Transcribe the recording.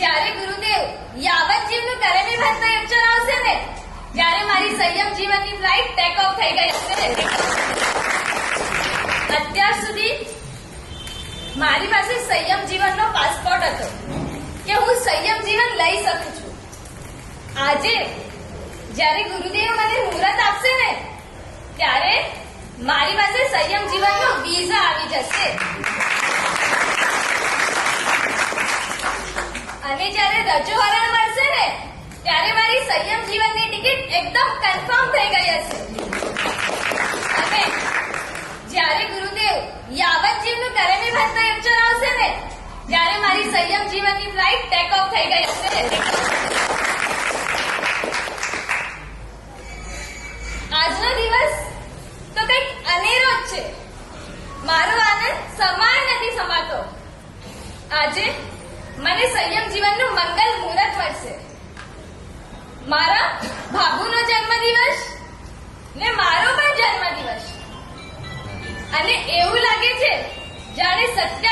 જ્યારે ગુરુદેવ યાવતજીવનું કરેમી ભાતનો લેક્ચર આવશે ને ત્યારે મારી સંયમ જીવનની ફ્લાઇટ ટેક ઓફ થઈ ગઈ હશે. અત્યાર સુધી મારી પાસે સંયમ જીવનનો પાસપોર્ટ હતો કે હું સંયમ જીવન લઈ શકું છું. આજે જ્યારે ગુરુદેવ મને મુહૂર્ત આપશે ને ત્યારે મારી પાસે સંયમ જીવનનો વિઝા આવી જશે. અને જ્યારે રજો હરણ મળશે ને ત્યારે મારી સંયમ જીવનની ટિકિટ એકદમ કન્ફર્મ થઈ ગઈ હશે. અને જ્યારે ગુરુદેવ યાવતજીવનું કરેમી ભાતનો લેક્ચર આવશે ને ત્યારે મારી સંયમ જીવનની ફ્લાઇટ ટેક ઓફ થઈ ગઈ હશે. આજનો દિવસ તો કંઈક અનેરો જ છે. મારો આનંદ સમાન નથી સમાતો. આજે મને સંયમ જીવનનું મંગલ મુહૂર્ત મળશે. મારા ભાભુનો જન્મદિવસ ને મારો પણ જન્મદિવસ. અને એવું લાગે છે જાણે 27